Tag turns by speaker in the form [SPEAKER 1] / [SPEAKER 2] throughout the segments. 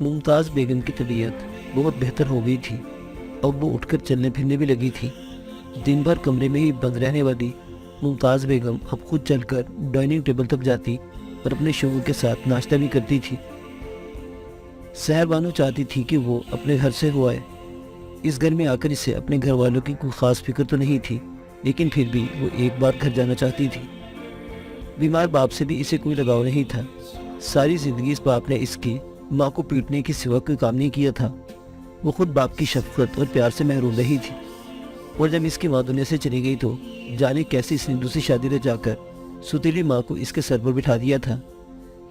[SPEAKER 1] ممتاز بیگم کی طبیعت بہت بہتر ہو گئی تھی۔ اب وہ اٹھ کر چلنے پھرنے بھی لگی تھی۔ دن بھر کمرے میں ہی بند رہنے والی ممتاز بیگم اب خود چل کر ڈائننگ ٹیبل تک جاتی اور اپنے شوہر کے ساتھ ناشتہ بھی کرتی تھی۔ سحر بانو چاہتی تھی کہ وہ اپنے گھر سے ہو آئے۔ اس گھر میں آ کر اسے اپنے گھر والوں کی کوئی خاص فکر تو نہیں تھی، لیکن پھر بھی وہ ایک بار گھر جانا چاہتی تھی۔ بیمار باپ سے بھی اسے کوئی لگاؤ نہیں تھا۔ ساری زندگی اس باپ نے اس کی ماں کو پیٹنے کے سوا کوئی کام نہیں کیا تھا۔ وہ خود باپ کی شفقت اور پیار سے محروم رہی تھی، اور جب اس کی ماں دنیا سے چلی گئی تو جانے کیسے اس نے دوسری شادی لے جا کر ستیلی ماں کو اس کے سر پر بٹھا دیا تھا،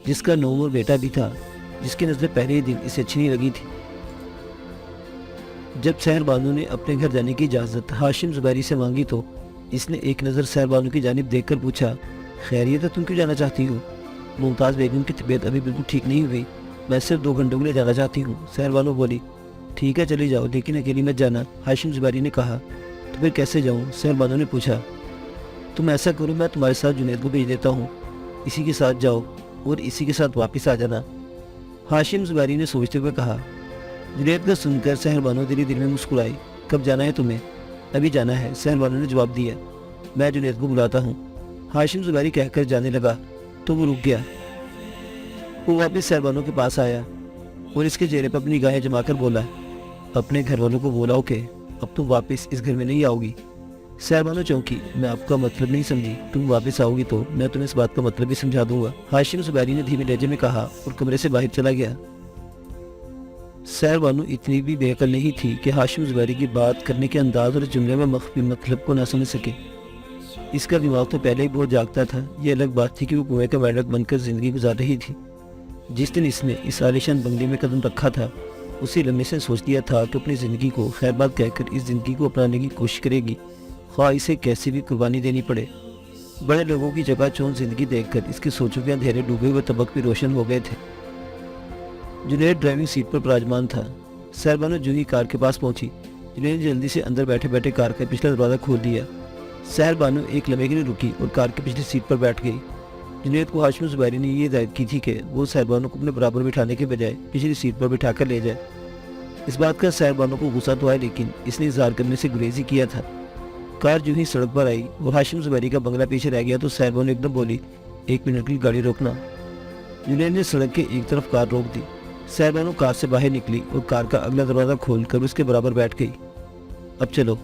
[SPEAKER 1] جس کا نومر بیٹا بھی تھا، جس کی نظر پہلے ہی دن اسے اچھی نہیں لگی تھی۔ جب سحر بانو نے اپنے گھر جانے کی اجازت ہاشم زبیری سے مانگی تو اس نے ایک نظر سحر بانو کی جانب دیکھ کر پوچھا، خیریت ہے، تم کیوں جانا چاہتی ہو؟ ممتاز بیگم کی طبیعت ابھی بالکل ٹھیک نہیں ہوئی، میں صرف 2 گھنٹوں کے لیے جانا چاہتی ہوں۔ سحر بانو بولی، ٹھیک ہے چلی جاؤ، لیکن اکیلی مت جانا۔ ہاشم زبیری نے کہا، تو پھر کیسے جاؤں؟ سحر بانو نے پوچھا، تم ایسا کرو، میں تمہارے ساتھ جنید کو بھیج دیتا ہوں، اسی کے ساتھ جاؤ اور اسی کے ساتھ واپس آ جانا۔ ہاشم زبیری نے سوچتے ہوئے کہا۔ جنید کا سن کر سحر بانو دل میں مسکرائی۔ کب جانا ہے تمہیں؟ ابھی جانا ہے، سحر بانو نے جواب دیا، میں جنید کو بلاتا ہوں۔ ہاشم زبیری کہہ کر جانے لگا تو وہ رک گیا۔ وہ واپس سحر بانو کے پاس آیا اور اس کے چہرے پر اپنی نگاہیں جما کر بولا، اپنے گھر والوں کو بولاؤ کہ اب تم واپس اس گھر میں نہیں آؤ گی۔ سحر بانو چونکی، میں آپ کا مطلب نہیں سمجھی، تم واپس آؤ گی تو میں تمہیں اس بات کا مطلب بھی سمجھا دوں گا، ہاشم زبیری نے دھیمے لہجے میں کہا اور کمرے سے باہر چلا گیا۔ سحر بانو اتنی بھی بے عقل نہیں تھی کہ ہاشم زبیری کی بات کرنے کے انداز اور جملے میں مخفی مطلب کو نہ سمجھ سکے۔ اس کا دماغ تو پہلے ہی بہت جاگتا تھا۔ یہ الگ بات تھی کہ وہ کنویں کا مینڈک بن کر زندگی گزار رہی تھی۔ جس دن اس نے اس عالیشان بنگلے میں قدم رکھا تھا، اسی لمحے سے سوچ لیا تھا کہ اپنی زندگی کو خیر بات کہہ کر اس زندگی کو اپنانے کی کوشش کرے گی، خواہ اسے کیسی بھی قربانی دینی پڑے۔ بڑے لوگوں کی جگہ چون زندگی دیکھ کر اس کی سوچوں کے اندھیرے ڈوبے ہوئے طبق بھی روشن ہو گئے تھے۔ جنید ڈرائیونگ سیٹ پر براجمان تھا۔ سحر بانو جو ہی کار کے پاس پہنچی، جنید نے جلدی سے اندر بیٹھے بیٹھے کار کا پچھلا دروازہ کھول دیا۔ سحر بانو ایک لمحے کے لیے رکی اور کار کی پچھلی سیٹ پر بیٹھ گئی۔ جنید کو ہاشم زبیری نے یہ ہدایت کی تھی کہ وہ سحر بانو کو اپنے برابر بٹھانے کے بجائے پچھلی سیٹ پر بٹھا کر لے جائے۔ اس بات کا سحر بانو کو غصہ تو آیا، لیکن اس نے اظہار کرنے سے گریز ہی کیا تھا۔ کار جو ہی سڑک پر آئی اور ہاشم زبیری کا بنگلہ پیچھے رہ گیا تو سحر بانو ایک دم بولی، 1 منٹ کی گاڑی روکنا۔ جنید نے سڑک کے ایک طرف کار روک دی۔ سحر بانو کار سے باہر نکلی اور کار کا اگلا دروازہ کھول کر اس کے برابر بیٹھ گئی۔ اب چلو،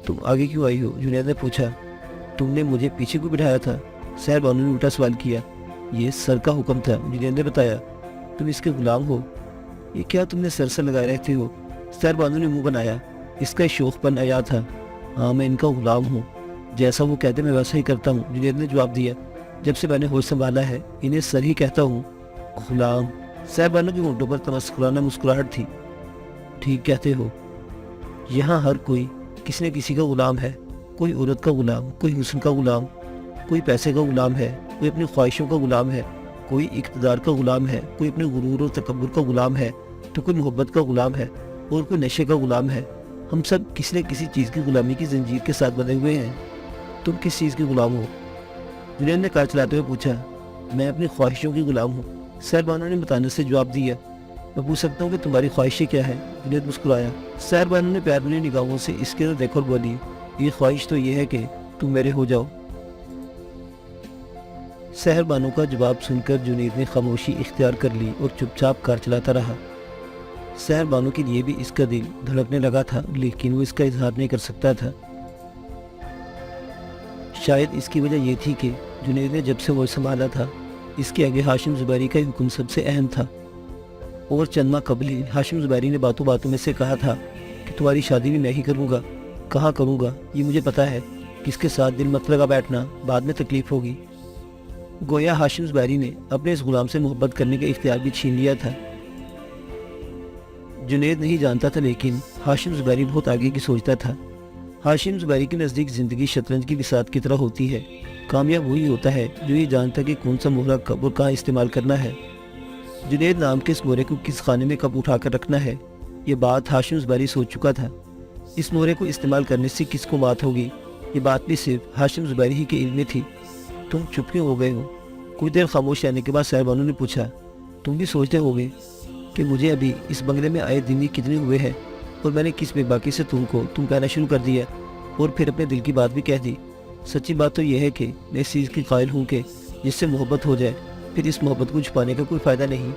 [SPEAKER 1] تم آگے کیوں آئی ہو؟ جنید نے پوچھا۔ تم نے مجھے پیچھے کیوں بٹھایا تھا؟ سحر بانو نے الٹا سوال کیا۔ یہ سر کا حکم تھا، جنید نے بتایا۔ تم اس کے غلام ہو؟ یہ کیا تم نے سر سے لگائے رہتے ہو؟ سحر بانو نے منہ بنایا۔ اس کا شوخ پن آیا تھا۔ ہاں، میں ان کا غلام ہوں، جیسا وہ کہتے میں ویسا ہی کرتا ہوں، جنید نے جواب دیا۔ جب سے میں نے ہوش سنبھالا ہے انہیں سر ہی کہتا ہوں۔ غلام؟ سحر بانو کے ہونٹوں پر تمسکرانہ مسکراہٹ تھی۔ ٹھیک کہتے ہو، یہاں ہر کوئی کسی نہ کسی کا غلام ہے، کوئی عورت کا غلام، کوئی حسن کا غلام، کوئی پیسے کا غلام ہے، کوئی اپنی خواہشوں کا غلام ہے، کوئی اقتدار کا غلام ہے، کوئی اپنے غرور اور تکبر کا غلام ہے، تو کوئی محبت کا غلام ہے اور کوئی نشے کا غلام ہے۔ ہم سب کسی نہ کسی چیز کی غلامی کی زنجیر کے ساتھ بندھے ہوئے ہیں۔ تم کس چیز کے غلام ہو؟ جنید نے کار چلاتے ہوئے پوچھا۔ میں اپنی خواہشوں کی غلام ہوں، سحر بانو نے متانت سے جواب دیا۔ میں پوچھ سکتا ہوں کہ تمہاری خواہشیں کیا ہیں؟ جنید مسکرایا۔ سحر بانو نے پیار بھری نگاہوں سے اس کے طرف دیکھا اور بولی، یہ خواہش تو یہ ہے کہ تم میرے ہو جاؤ۔ سحر بانو کا جواب سن کر جنید نے خاموشی اختیار کر لی اور چپ چاپ کار چلاتا رہا۔ سحر بانو کے لیے بھی اس کا دل دھڑکنے لگا تھا، لیکن وہ اس کا اظہار نہیں کر سکتا تھا۔ شاید اس کی وجہ یہ تھی کہ جنید نے جب سے وہ سنبھالا تھا، اس کے آگے ہاشم زبیری کا حکم سب سے اہم تھا، اور چند ماہ قبل ہی ہاشم زبیری نے باتوں باتوں میں سے کہا تھا کہ تمہاری شادی بھی میں ہی کروں گا۔ کہاں کروں گا یہ مجھے پتا ہے، کس کے ساتھ دل مت لگا بیٹھنا، بعد میں تکلیف ہوگی۔ گویا ہاشم زبیری نے اپنے اس غلام سے محبت کرنے کا اختیار بھی چھین لیا تھا۔ جنید نہیں جانتا تھا، لیکن ہاشم زبیری بہت آگے کی سوچتا تھا۔ ہاشم زبیری کے نزدیک زندگی شطرنج کی بساط کی طرح ہوتی ہے۔ کامیاب وہی ہوتا ہے جو یہ جانتا کہ کون سا مہرہ کب اور کہاں استعمال کرنا ہے۔ جنید نام کے اس مہرے کو کس خانے میں کب اٹھا کر رکھنا ہے، یہ بات ہاشم زبیری سوچ چکا تھا۔ اس مہرے کو استعمال کرنے سے کس کو مات ہوگی، یہ بات بھی صرف ہاشم زبیری ہی کے علم میں تھی۔ تم چپ کیوں ہو گئے ہو؟ کچھ دیر خاموش رہنے کے بعد سحر بانو نے پوچھا۔ تم بھی سوچتے ہو گے؟ کہ مجھے ابھی اس بنگلے میں آئے دن ہی کتنے ہوئے ہیں اور میں نے کس بے باکی سے تم کہنا شروع کر دیا اور پھر اپنے دل کی بات بھی کہہ دی۔ سچی بات تو یہ ہے کہ میں اس چیز کی قائل ہوں کہ جس سے محبت ہو جائے پھر اس محبت کو چھپانے کا کوئی فائدہ نہیں۔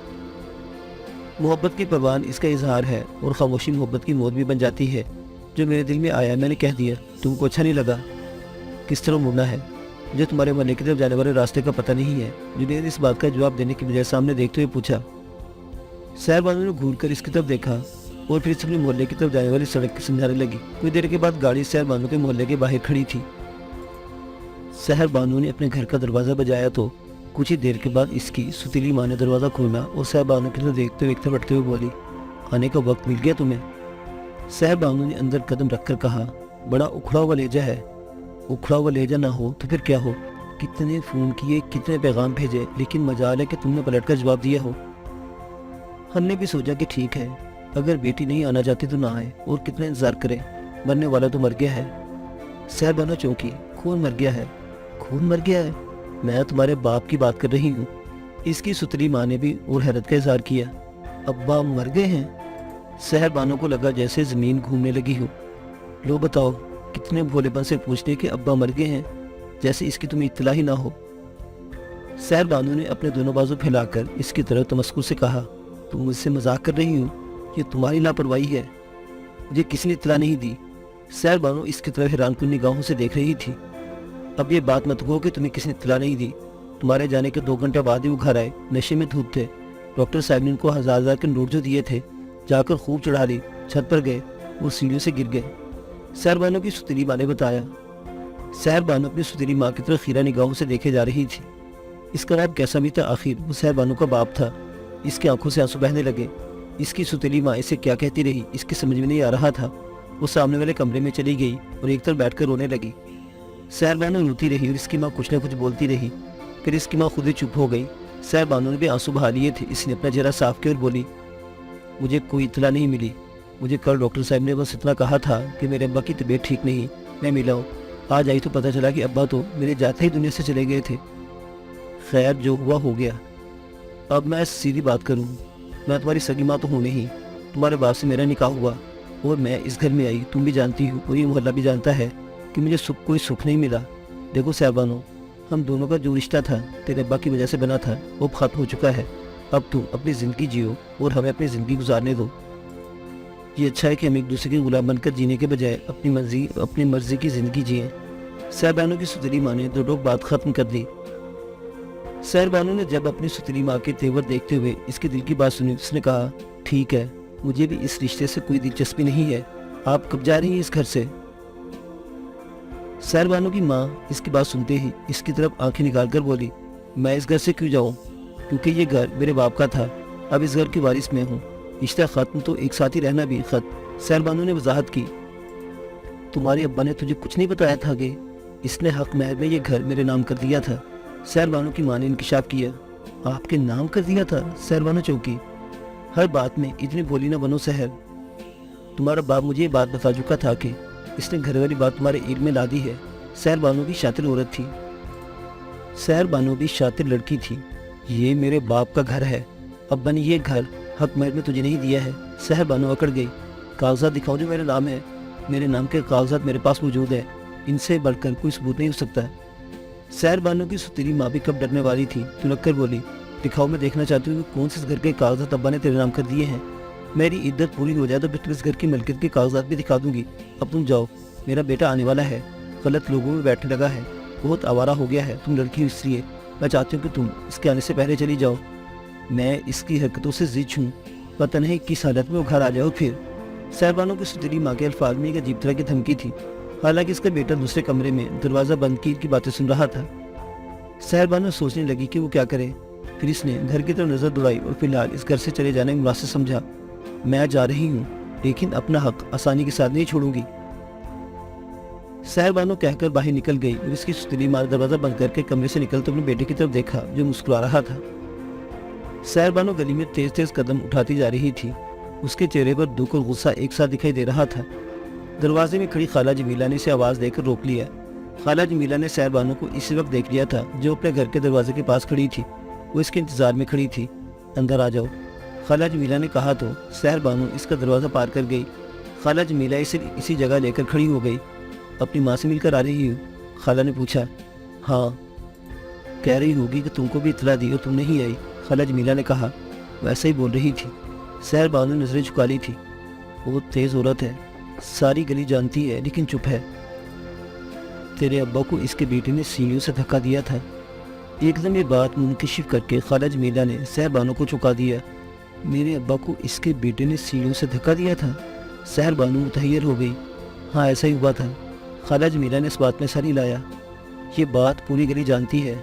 [SPEAKER 1] محبت کی پروان اس کا اظہار ہے اور خاموشی محبت کی موت بھی بن جاتی ہے۔ جو میرے دل میں آیا میں نے کہہ دیا۔ تم کو اچھا نہیں لگا؟ کس طرح مڑنا ہے؟ مجھے تمہارے مرنے کی طرف جانے والے راستے کا پتہ نہیں ہے، جنید نے اس بات کا جواب دینے کی بجائے سامنے دیکھتے ہوئے پوچھا۔ سحر بانو نے گھور کر اس کی طرف دیکھا اور پھر اس اپنے محلے کی طرف جانے والی سڑک کی سمجھانے لگی۔ کچھ دیر کے بعد گاڑی سحر بانو کے محلے کے باہر کھڑی تھی۔ سحر بانو نے اپنے گھر کا دروازہ بجایا تو کچھ ہی دیر کے بعد اس کی ستیلی ماں نے دروازہ کھولا اور سحر بانو کی طرف دیکھتے ہوئے تھپڑتے ہوئے بولی، آنے کا وقت مل گیا تمہیں؟ سحر بانو نے اندر قدم رکھ کر کہا، بڑا اکھڑا ہوا لہجہ ہے۔ اکھڑا ہوا لہجہ نہ ہو تو پھر کیا ہو؟ کتنے فون کیے، کتنے پیغام بھیجے، لیکن مجال ہے کہ تم نے پلٹ کر جواب دیا ہو۔ ہم نے بھی سوچا کہ ٹھیک ہے، اگر بیٹی نہیں آنا چاہتی تو نہ آئے، اور کتنا انتظار کرے، مرنے والا تو مر گیا ہے۔ سحر بانو چونکی، خون مر گیا ہے؟ خون مر گیا ہے؟ میں تمہارے باپ کی بات کر رہی ہوں۔ اس کی ستری ماں نے بھی اور حیرت کا اظہار کیا۔ ابا مر گئے ہیں؟ سحر بانو کو لگا جیسے زمین گھومنے لگی ہو۔ لو بتاؤ، کتنے بھولے پن سے پوچھنے کہ ابا مر گئے ہیں، جیسے اس کی تمہیں اطلاع ہی نہ ہو۔ سحر بانو نے اپنے دونوں بازو پھیلا کر اس کی طرف تمسکر سے کہا، تم مجھ سے مذاق کر رہی ہو؟ یہ تمہاری لاپرواہی ہے، مجھے کسی نے اطلاع نہیں دی۔ سحر بانو اس کی طرف حیران کن نگاہوں سے دیکھ رہی تھی۔ اب یہ بات مت کہو کہ تمہیں کسی نے اطلاع نہیں دی۔ تمہارے جانے کے 2 گھنٹے بعد ہی وہ گھر آئے، نشے میں دھوت تھے۔ ڈاکٹر صاحب نے ان کو 1000 کے نوٹ جو دیے تھے جا کر خوب چڑھا لی، چھت پر گئے، وہ سیڑھیوں سے گر گئے۔ سحر بانو کی ستیلی ماں نے بتایا۔ سحر بانو اپنی ستیلی ماں کی طرف خیرہ نگاہوں سے دیکھے جا رہی تھی۔ اس کا رب کیسا بھی تھا، آخر وہ سحر بانو کا باپ تھا۔ اس کی آنکھوں سے آنسو بہنے لگے۔ اس کی ستیلی ماں اسے کیا کہتی رہی اس کی سمجھ میں نہیں آ رہا تھا۔ وہ سامنے والے کمرے میں چلی گئی اور ایک طرف بیٹھ کر رونے لگی۔ سحر بانو روتی رہی اور اس کی ماں کچھ نہ کچھ بولتی رہی۔ پھر اس کی ماں خود ہی چپ ہو گئی۔ سحر بانو نے بھی آنسو بہا لیے تھے۔ اس نے اپنا چہرہ صاف کیا اور بولی، مجھے کوئی اطلاع نہیں ملی۔ مجھے کل ڈاکٹر صاحب نے بس اتنا کہا تھا کہ میرے ابا کی طبیعت ٹھیک نہیں، میں ملا ہوں۔ آج آئی تو پتہ چلا کہ ابا تو میرے جاتے ہی دنیا سے چلے گئے تھے۔ خیر جو ہوا ہو گیا۔ اب میں سیدھی بات کروں، میں تمہاری سگی ماں تو ہوں نہیں۔ تمہارے باپ سے میرا نکاح ہوا اور میں اس گھر میں آئی، تم بھی جانتی ہو اور یہ محلہ بھی جانتا ہے کہ مجھے کوئی سکھ نہیں ملا۔ دیکھو سحر بانو، ہم دونوں کا جو رشتہ تھا تیرے ابا کی وجہ سے بنا تھا وہ ختم ہو چکا ہے۔ اب تم اپنی زندگی جیو اور ہمیں اپنی زندگی گزارنے دو۔ یہ اچھا ہے کہ ہم ایک دوسرے کے غلام بن کر جینے کے بجائے اپنی مرضی کی زندگی جئیں۔ سحر بانو کی ستیلی ماں نے 2 ٹوک بات ختم کر دی۔ سحر بانو نے جب اپنی ستیلی ماں کے تیور دیکھتے ہوئے اس کے دل کی بات سنی، اس نے کہا، ٹھیک ہے، مجھے بھی اس رشتے سے کوئی دلچسپی نہیں ہے۔ آپ کب جا رہی ہیں اس گھر سے؟ سحر بانو کی ماں اس کی بات سنتے ہی اس کی طرف آنکھیں نکال کر بولی، میں اس گھر سے کیوں جاؤں؟ کیونکہ یہ گھر میرے باپ کا تھا، اب اس گھر کی وارث میں ہوں۔ رشتہ ختم تو ایک ساتھ ہی رہنا بھی ختم۔ سحر بانو نے وضاحت کی، تمہارے ابا نے تجھے کچھ نہیں بتایا تھا کہ اس نے حق مہر میں یہ گھر میرے نام کر دیا تھا؟ سحر بانو کی ماں نے انکشاف کیا، آپ کے نام کر دیا تھا؟ سحر بانو چونکی، ہر بات میں اتنی بولی نہ بنو سحر۔ تمہارا باپ مجھے یہ بات بتا چکا تھا کہ اس نے گھر والی بات تمہارے علم میں لا دی ہے۔ سحر بانو بھی شاطر عورت تھی، سحر بانو بھی شاطر لڑکی تھی۔ یہ میرے باپ کا گھر ہے، ابا نے یہ گھر حق مہر میں تجھے نہیں دیا ہے۔ سحر بانو اکڑ گئی، کاغذات دکھاؤ جو میرے نام ہے۔ میرے نام کے کاغذات میرے پاس موجود ہے، ان سے بڑھ کر کوئی ثبوت نہیں ہو سکتا۔ سحر بانو کی ستیلی ماں بھی کب ڈرنے والی تھی، تلک کر بولی، دکھاؤ، میں دیکھنا چاہتی ہوں کہ کون سے گھر کے کاغذات ابا نے تیرے نام کر دیے ہیں۔ میری عدت پوری ہو جائے تو پھر اس گھر کی ملکیت کے کاغذات بھی دکھا دوں گی۔ اب تم جاؤ، میرا بیٹا آنے والا ہے، غلط لوگوں میں بیٹھنے لگا ہے، بہت آوارہ ہو گیا ہے۔ تم لڑکی ہو اس لیے میں چاہتی ہوں کہ تم اس کے آنے سے پہلے چلی جاؤ۔ میں اس کی حرکتوں سے ضد ہوں، پتہ نہیں کس حالت میں وہ گھر آ جاؤ پھر۔ سحر بانو کی ستیلی ماں کے الفاظ میں ایک عجیب طرح کی دھمکی تھی، حالانکہ اس کا بیٹا دوسرے کمرے میں دروازہ بند کی باتیں سن رہا تھا۔ سحر بانو سوچنے لگی کہ وہ کیا کرے، پھر اس نے گھر کی طرف نظر دوڑائی اور فی الحال اس گھر سے چلے جانے مناسب سمجھا۔ میں جا رہی ہوں، لیکن اپنا حق آسانی کے ساتھ نہیں چھوڑوں گی۔ سحر بانو کہہ کر باہر نکل گئی اور اس کی ستیلی ماں دروازہ بند کر کے کمرے سے نکل تو اپنے بیٹے کی طرف دیکھا جو مسکرا رہا تھا۔ سحر بانو گلی میں تیز تیز قدم اٹھاتی جا رہی تھی، اس کے چہرے پر دکھ اور غصہ ایک ساتھ دکھائی دے رہا تھا۔ دروازے میں کھڑی خالہ جمیلہ نے اسے آواز دے کر روک لیا۔ خالہ جمیلہ نے سحر بانو کو اسی وقت دیکھ لیا تھا جو اپنے گھر کے دروازے کے پاس کھڑی تھی۔ وہ اس کے انتظار میں کھڑی تھی۔ اندر آ جاؤ، خالہ جمیلہ نے کہا تو سحر بانو اس کا دروازہ پار کر گئی۔ خالہ جمیلہ اسے اسی جگہ لے کر کھڑی ہو گئی۔ اپنی ماں سے مل کر آ رہی ہو؟ خالہ نے پوچھا۔ ہاں، کہہ رہی ہوگی کہ تم کو بھی اطلاع دی اور تم نہیں آئی، خالہ جمیلہ نے کہا۔ ویسا ہی بول رہی تھی۔ سحر بانو نے نظریں جھکا لی تھی۔ بہت تیز عورت ہے، ساری گلی جانتی ہے لیکن چپ ہے۔ تیرے ابا کو اس کے بیٹے نے سیڑھیوں سے دھکا دیا تھا۔ ایک دم یہ بات منکشف کر کے خالہ جمیلہ نے سحر بانو کو چکا دیا۔ میرے ابا کو اس کے بیٹے نے سیڑھیوں سے دھکا دیا تھا؟ سحر بانو متحیر ہو گئی۔ ہاں ایسا ہی ہوا تھا، خالہ جمیلہ نے اس بات میں سر ہلایا۔ یہ بات پوری گلی جانتی ہے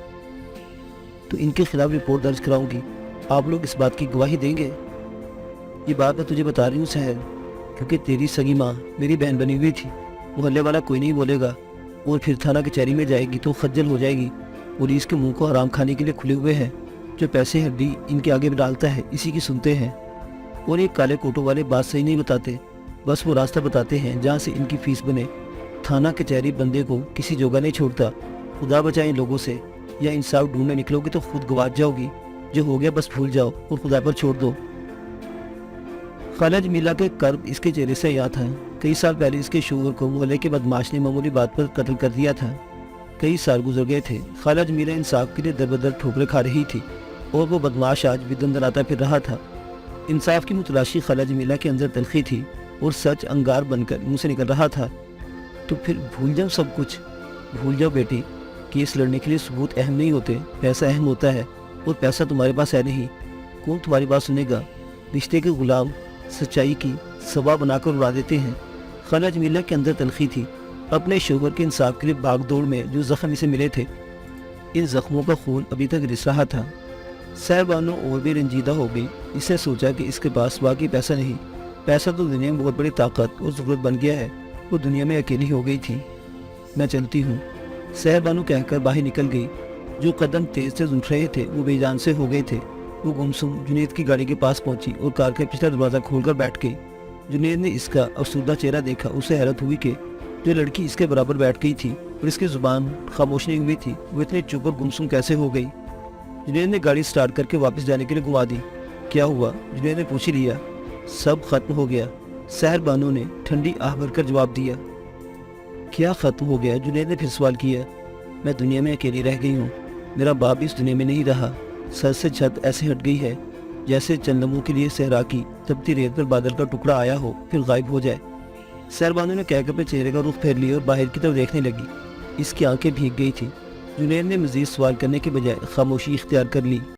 [SPEAKER 1] تو ان کے خلاف رپورٹ درج کراؤں گی، آپ لوگ اس بات کی گواہی دیں گے؟ یہ بات میں تجھے بتا رہی ہوں سحر، کیونکہ تیری سگی ماں میری بہن بنی ہوئی تھی، محلے والا کوئی نہیں بولے گا، اور پھر تھانہ کچہری میں جائے گی تو خجل ہو جائے گی۔ پولیس کے منہ کو حرام کھانے کے لیے کھلے ہوئے ہیں، جو پیسے ہڈی ان کے آگے ڈالتا ہے اسی کی سنتے ہیں، اور یہ کالے کوٹوں والے بات صحیح نہیں بتاتے، بس وہ راستہ بتاتے ہیں جہاں سے ان کی فیس بنے۔ تھانہ کچہری بندے کو کسی جگہ نہیں چھوڑتا۔ خدا بچائے ان لوگوں سے، یا انصاف ڈھونڈنے نکلو گے تو خود گواچ جاؤ گی۔ جو ہو گیا بس بھول جاؤ اور خدا پر چھوڑ دو۔ خالہ جمیلہ کے کرب اس کے چہرے سے یاد تھا۔ کئی سال پہلے اس کے شوہر کو محلے کے بدماش نے معمولی بات پر قتل کر دیا تھا۔ کئی سال گزر گئے تھے، خالہ جمیلہ انصاف کے لیے در بدر ٹھوکریں کھا رہی تھی، اور وہ بدماش آج بھی دندناتا پھر رہا تھا۔ انصاف کی متلاشی خالہ جمیلہ کے اندر تلخی تھی، اور سچ انگار بن کر منہ سے نکل رہا تھا۔ تو پھر بھول جاؤ سب کچھ، بھول جاؤ بیٹی، کیس لڑنے کے لیے ثبوت اہم نہیں ہوتے، پیسہ اہم ہوتا ہے، اور پیسہ تمہارے پاس ہے نہیں، کون تمہاری بات سنے گا؟ رشتے کے غلام سچائی کی سبا بنا کر اڑا دیتے ہیں۔ خالہ جمیلہ کے اندر تلخی تھی، اپنے شوہر کے انصاف کے لیے بھاگ دوڑ میں جو زخم اسے ملے تھے، ان زخموں کا خون ابھی تک رس رہا تھا۔ سحر بانو اور بھی رنجیدہ ہو گئی۔ اس نے سوچا کہ اس کے پاس واقعی پیسہ نہیں، پیسہ تو دنیا میں بہت بڑی طاقت اور ضرورت بن گیا ہے، وہ دنیا میں اکیلی ہو گئی تھی۔ میں چلتی ہوں، سحر بانو کہہ کر باہر نکل گئی۔ جو قدم تیز سے اٹھ رہے تھے وہ بے جان سے ہو گئے تھے۔ وہ گمسم جنید کی گاڑی کے پاس پہنچی اور کار کا پچھلا دروازہ کھول کر بیٹھ گئی۔ جنید نے اس کا افسردہ چہرہ دیکھا، اسے حیرت ہوئی کہ جو لڑکی اس کے برابر بیٹھ گئی تھی اور اس کی زبان خاموش نہیں ہوئی تھی، وہ اتنی چپ اور گمسم کیسے ہو گئی؟ جنید نے گاڑی سٹارٹ کر کے واپس جانے کے لیے گھما دی۔ کیا ہوا؟ جنید نے پوچھ لیا۔ سب ختم ہو گیا، سحر بانو نے ٹھنڈی آہ بھر کر جواب دیا۔ کیا ختم ہو گیا؟ جنید نے پھر سوال کیا۔ میں دنیا میں اکیلی رہ گئی ہوں، میرا باپ اس دنیا میں نہیں رہا، سر سے چھت ایسے ہٹ گئی ہے جیسے چند لمحوں کے لیے صحرا کی تپتی ریت پر بادل کا ٹکڑا آیا ہو پھر غائب ہو جائے۔ سحر بانو نے کہہ کر اپنے چہرے کا رخ پھیر لیا اور باہر کی طرف دیکھنے لگی۔ اس کی آنکھیں بھیگ گئی تھی۔ جنید نے مزید سوال کرنے کے بجائے خاموشی اختیار کر لی۔